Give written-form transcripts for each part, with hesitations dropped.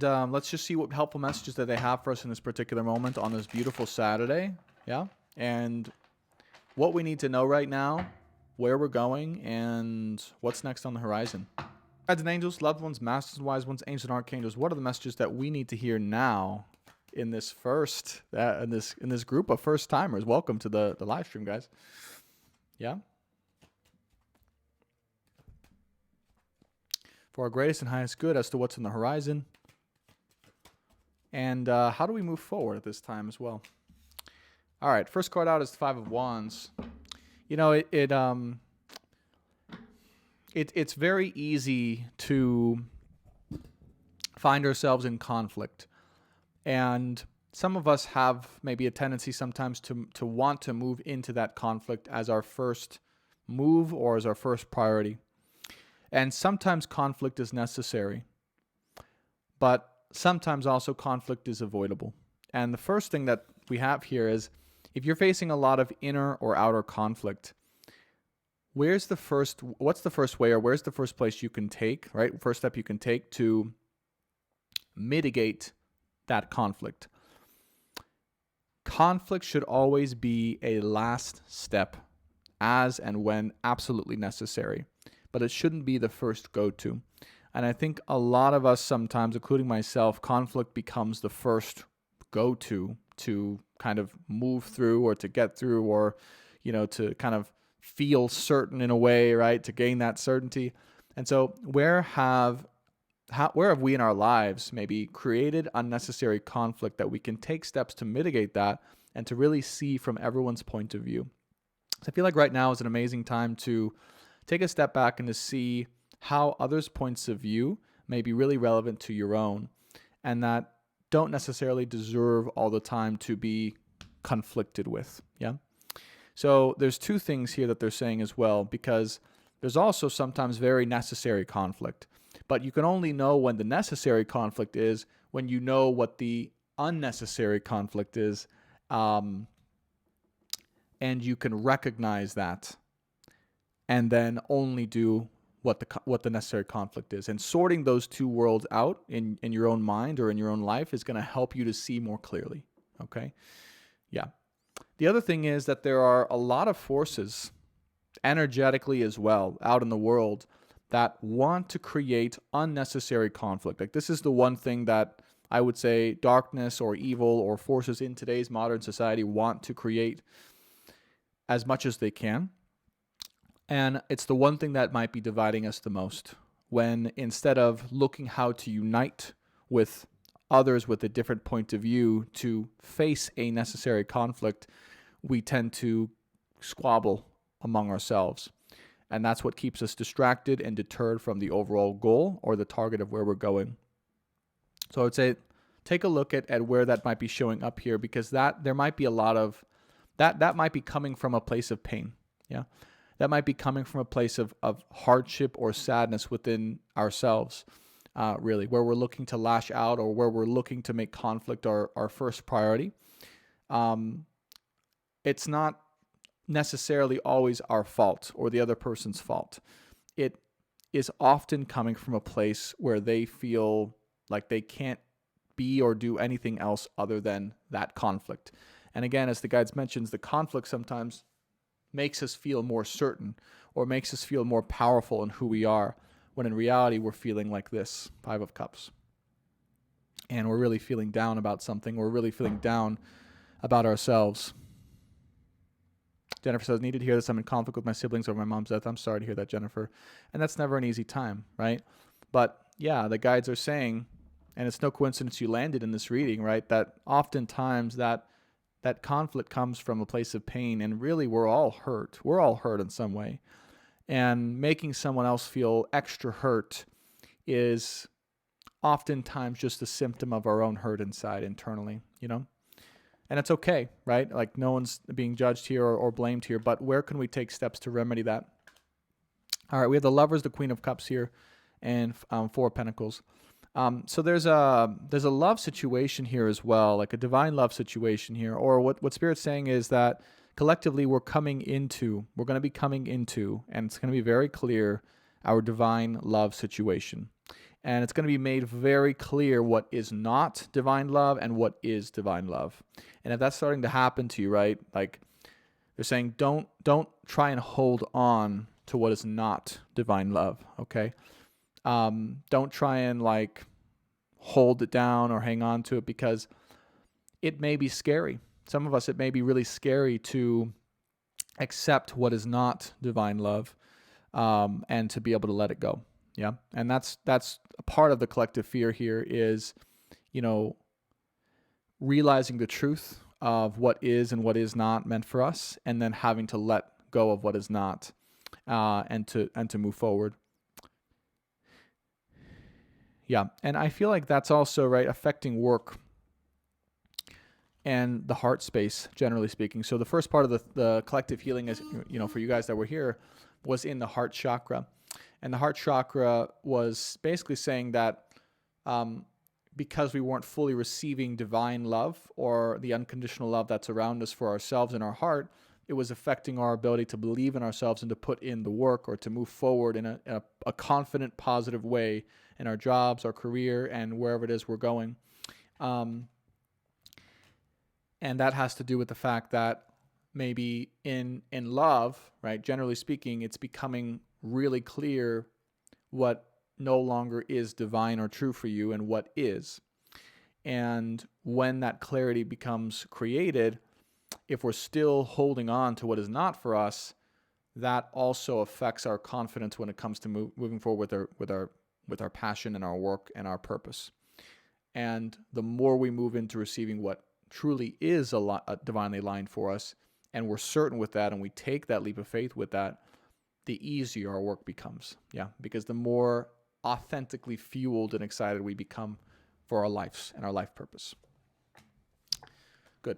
Let's just see what helpful messages that they have for us in this particular moment on this beautiful Saturday. Yeah. And what we need to know right now, where we're going, and what's next on the horizon. Guides and angels, loved ones, masters and wise ones, angels and archangels, what are the messages that we need to hear now in this in this group of first timers? Welcome to the live stream, guys. Yeah. For our greatest and highest good as to what's in the horizon. And how do we move forward at this time as well? All right, first card out is the Five of Wands. You know, it's very easy to find ourselves in conflict. And some of us have maybe a tendency sometimes to want to move into that conflict as our first move or as our first priority. And sometimes conflict is necessary. But sometimes also conflict is avoidable. And the first thing that we have here is if you're facing a lot of inner or outer conflict, what's the first way, or where's the first place you can take, right? First step you can take to mitigate that conflict. Conflict should always be a last step as and when absolutely necessary, but it shouldn't be the first go-to. And I think a lot of us sometimes, including myself, conflict becomes the first go-to to kind of move through or to get through or, you know, to kind of feel certain in a way, right? To gain that certainty. And so where have we in our lives maybe created unnecessary conflict that we can take steps to mitigate that and to really see from everyone's point of view? So I feel like right now is an amazing time to take a step back and to see how others' points of view may be really relevant to your own and that don't necessarily deserve all the time to be conflicted with. Yeah. So there's two things here that they're saying as well, because there's also sometimes very necessary conflict, but you can only know when the necessary conflict is when you know what the unnecessary conflict is, and you can recognize that and then only do what the necessary conflict is. And sorting those two worlds out in your own mind or in your own life is going to help you to see more clearly. Okay? Yeah. The other thing is that there are a lot of forces, energetically as well, out in the world that want to create unnecessary conflict. Like, this is the one thing that I would say darkness or evil or forces in today's modern society want to create as much as they can. And it's the one thing that might be dividing us the most, when instead of looking how to unite with others with a different point of view to face a necessary conflict, we tend to squabble among ourselves. And that's what keeps us distracted and deterred from the overall goal or the target of where we're going. So I would say take a look at where that might be showing up here, because there might be a lot of that might be coming from a place of pain. Yeah. That might be coming from a place of hardship or sadness within ourselves, really, where we're looking to lash out or where we're looking to make conflict our first priority. It's not necessarily always our fault or the other person's fault. It is often coming from a place where they feel like they can't be or do anything else other than that conflict. And again, as the guides mentions, the conflict sometimes makes us feel more certain or makes us feel more powerful in who we are, when in reality we're feeling like this, Five of Cups. And we're really feeling down about something. We're really feeling down about ourselves. Jennifer says, needed to hear this. I'm in conflict with my siblings over my mom's death. I'm sorry to hear that, Jennifer. And that's never an easy time, right? But yeah, the guides are saying, and it's no coincidence you landed in this reading, right, that oftentimes that conflict comes from a place of pain, and really we're all hurt. We're all hurt in some way. And making someone else feel extra hurt is oftentimes just a symptom of our own hurt inside internally, you know? And it's okay, right? Like, no one's being judged here or blamed here, but where can we take steps to remedy that? All right, we have the Lovers, the Queen of Cups here, and Four of Pentacles. So there's a love situation here as well, like a divine love situation here. Or what Spirit's saying is that collectively we're going to be coming into, and it's going to be very clear, our divine love situation. And it's going to be made very clear what is not divine love and what is divine love. And if that's starting to happen to you, right? Like they're saying, don't try and hold on to what is not divine love. Okay. Don't try and like hold it down or hang on to it, because it may be scary. Some of us, it may be really scary to accept what is not divine love, and to be able to let it go. Yeah. And that's a part of the collective fear here is, realizing the truth of what is and what is not meant for us, and then having to let go of what is not, and to move forward. Yeah. And I feel like that's also, right, affecting work and the heart space, generally speaking. So the first part of the collective healing is, for you guys that were here, was in the heart chakra. And the heart chakra was basically saying that because we weren't fully receiving divine love or the unconditional love that's around us for ourselves in our heart, it was affecting our ability to believe in ourselves and to put in the work or to move forward in a confident, positive way in our jobs, our career, and wherever it is we're going. And that has to do with the fact that maybe in love, right, generally speaking, it's becoming really clear what no longer is divine or true for you and what is. And when that clarity becomes created, if we're still holding on to what is not for us, that also affects our confidence when it comes to moving forward with our passion and our work and our purpose. And the more we move into receiving what truly is divinely aligned for us, and we're certain with that, and we take that leap of faith with that, the easier our work becomes. Yeah, because the more authentically fueled and excited we become for our lives and our life purpose. Good.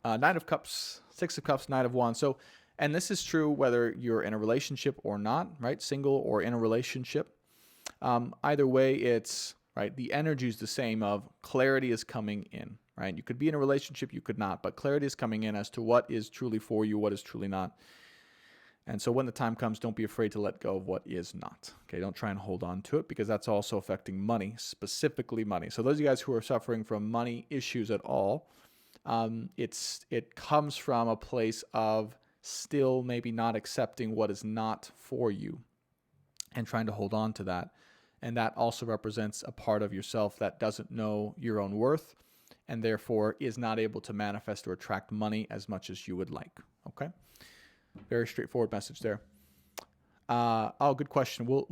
Knight of Cups, Six of Cups, Knight of Wands. So, and this is true whether you're in a relationship or not, right? Single or in a relationship. Either way, it's, right, the energy is the same of clarity is coming in, right? You could be in a relationship, you could not, but clarity is coming in as to what is truly for you, what is truly not. And so when the time comes, don't be afraid to let go of what is not. Okay, don't try and hold on to it, because that's also affecting money, specifically money. So those of you guys who are suffering from money issues at all, it comes from a place of still maybe not accepting what is not for you and trying to hold on to that. And that also represents a part of yourself that doesn't know your own worth and therefore is not able to manifest or attract money as much as you would like. Okay? Very straightforward message there. Good question. We'll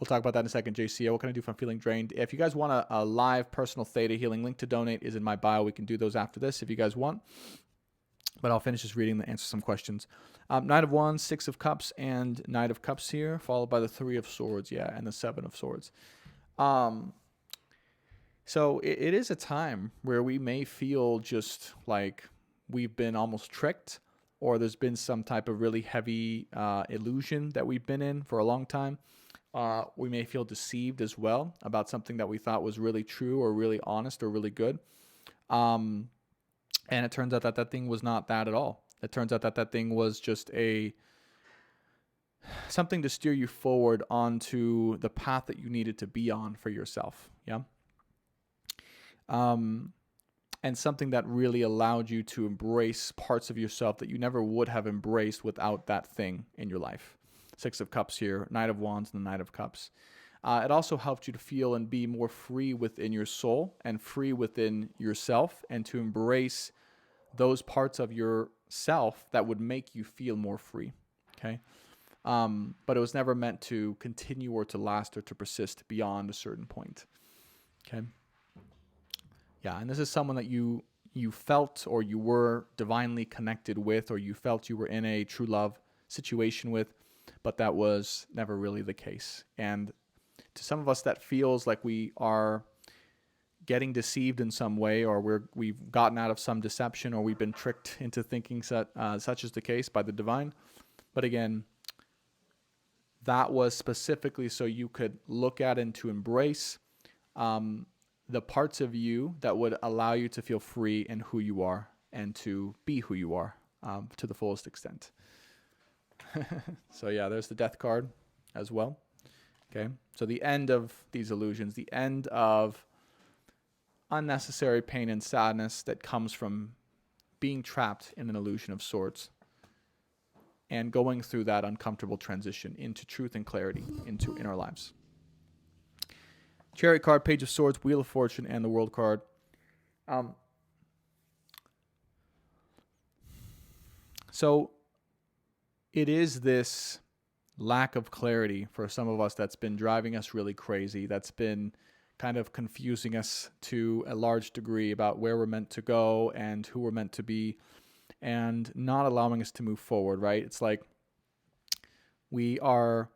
talk about that in a second, JC. What can I do if I'm feeling drained? If you guys want a live personal theta healing, link to donate is in my bio. We can do those after this if you guys want. But I'll finish just reading and answer some questions. Knight of Wands, Six of Cups, and Knight of Cups here, followed by the Three of Swords, and the Seven of Swords. So it is a time where we may feel just like we've been almost tricked, or there's been some type of really heavy illusion that we've been in for a long time. We may feel deceived as well about something that we thought was really true or really honest or really good. And it turns out that thing was not that at all. It turns out that thing was just something to steer you forward onto the path that you needed to be on for yourself. Yeah. And something that really allowed you to embrace parts of yourself that you never would have embraced without that thing in your life. Six of Cups here, Knight of Wands and the Knight of Cups. It also helped you to feel and be more free within your soul and free within yourself, and to embrace those parts of yourself that would make you feel more free. Okay. But it was never meant to continue or to last or to persist beyond a certain point. Okay. Yeah, and this is someone that you felt or you were divinely connected with, or you felt you were in a true love situation with, but that was never really the case. And to some of us, that feels like we are getting deceived in some way, or we've gotten out of some deception, or we've been tricked into thinking such is the case by the divine. But again, that was specifically so you could look at and to embrace the parts of you that would allow you to feel free in who you are and to be who you are to the fullest extent. So yeah, there's the Death card as well. Okay, so the end of these illusions, the end of unnecessary pain and sadness that comes from being trapped in an illusion of sorts and going through that uncomfortable transition into truth and clarity into in our lives. Chariot card, Page of Swords, Wheel of Fortune, and the World card. So it is this lack of clarity for some of us that's been driving us really crazy, that's been kind of confusing us to a large degree about where we're meant to go and who we're meant to be, and not allowing us to move forward, right? It's like we are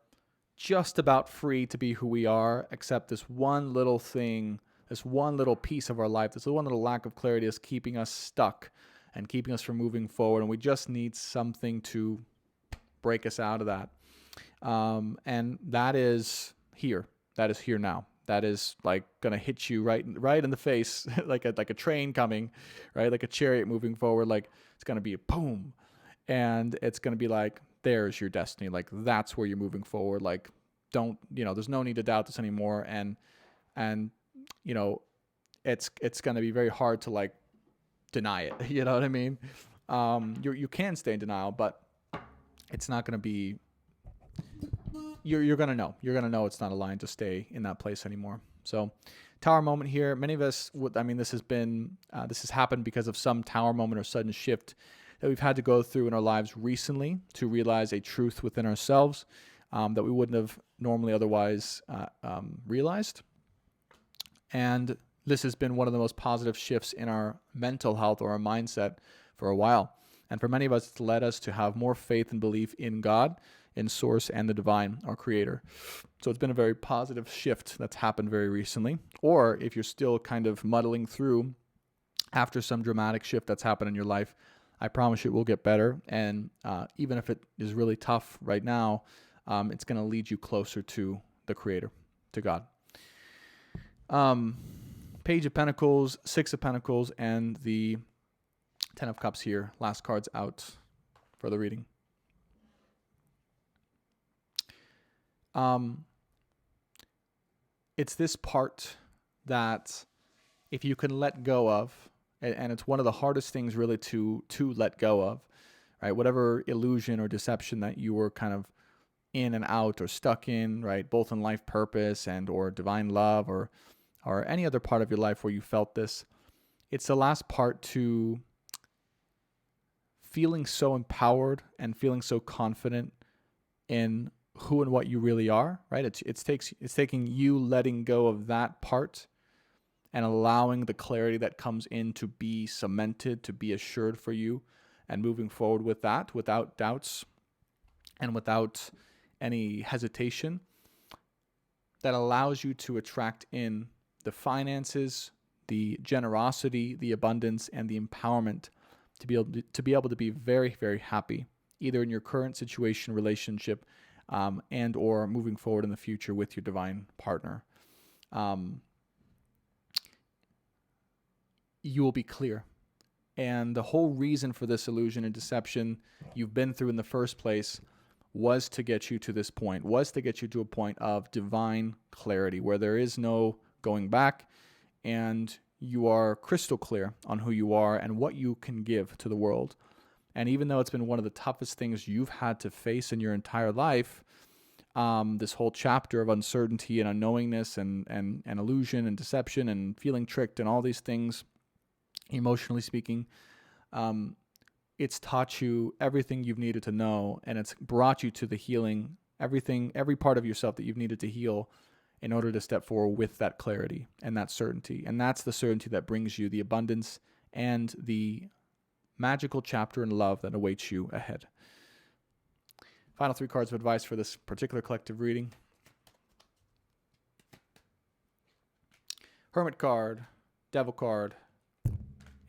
just about free to be who we are, except this one little thing, this one little piece of our life, this one little lack of clarity is keeping us stuck and keeping us from moving forward, and we just need something to break us out of that. And that is here. That is here now. That is like gonna hit you right in the face, like a train coming, right? Like a chariot moving forward. Like it's gonna be a boom, and it's gonna be like, there's your destiny. Like that's where you're moving forward. Like don't, there's no need to doubt this anymore. And it's gonna be very hard to like deny it. You know what I mean? You can stay in denial, but it's not gonna be. You're gonna know. You're gonna know it's not aligned to stay in that place anymore. So, tower moment here. Many of us, this has happened because of some tower moment or sudden shift that we've had to go through in our lives recently to realize a truth within ourselves that we wouldn't have normally otherwise realized. And this has been one of the most positive shifts in our mental health or our mindset for a while. And for many of us, it's led us to have more faith and belief in God, in Source, and the Divine, our Creator. So it's been a very positive shift that's happened very recently. Or if you're still kind of muddling through after some dramatic shift that's happened in your life, I promise you it will get better. And even if it is really tough right now, it's going to lead you closer to the Creator, to God. Page of Pentacles, Six of Pentacles, and the Ten of Cups here. Last cards out for the reading. It's this part that if you can let go of, and it's one of the hardest things really to let go of, right? Whatever illusion or deception that you were kind of in and out or stuck in, right? Both in life purpose and or divine love or any other part of your life where you felt this. It's the last part to feeling so empowered and feeling so confident in who and what you really are, right? It's taking you letting go of that part and allowing the clarity that comes in to be cemented, to be assured for you, and moving forward with that without doubts and without any hesitation, that allows you to attract in the finances, the generosity, the abundance, and the empowerment to be able to be very, very happy, either in your current situation, relationship, and or moving forward in the future with your divine partner. You will be clear. And the whole reason for this illusion and deception you've been through in the first place was to get you to this point, was to get you to a point of divine clarity where there is no going back and you are crystal clear on who you are and what you can give to the world. And even though it's been one of the toughest things you've had to face in your entire life, this whole chapter of uncertainty and unknowingness and illusion and deception and feeling tricked and all these things, emotionally speaking, it's taught you everything you've needed to know, and it's brought you to the healing, every part of yourself that you've needed to heal in order to step forward with that clarity and that certainty. And that's the certainty that brings you the abundance and the magical chapter in love that awaits you ahead. Final three cards of advice for this particular collective reading. Hermit card, Devil card,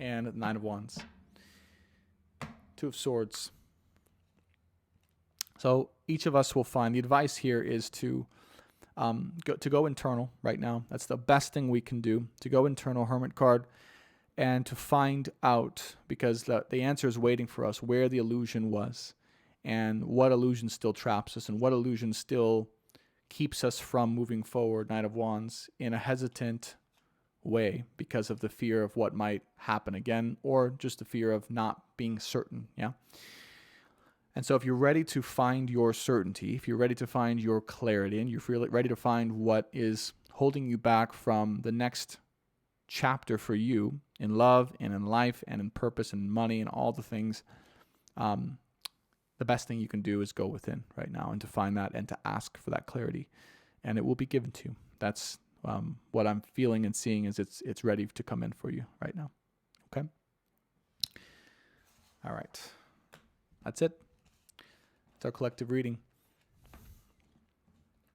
and Nine of Wands. Two of Swords. So each of us will find the advice here is to go internal right now. That's the best thing we can do, to go internal, Hermit card, and to find out, because the answer is waiting for us, where the illusion was and what illusion still traps us and what illusion still keeps us from moving forward, Knight of Wands, in a hesitant way because of the fear of what might happen again, or just the fear of not being certain. Yeah. And so if you're ready to find your certainty, if you're ready to find your clarity, and you're ready to find what is holding you back from the next chapter for you in love and in life and in purpose and money and all the things, the best thing you can do is go within right now and to find that and to ask for that clarity, and it will be given to you. That's what I'm feeling and seeing is it's ready to come in for you right now. Okay. All right. That's it. It's our collective reading.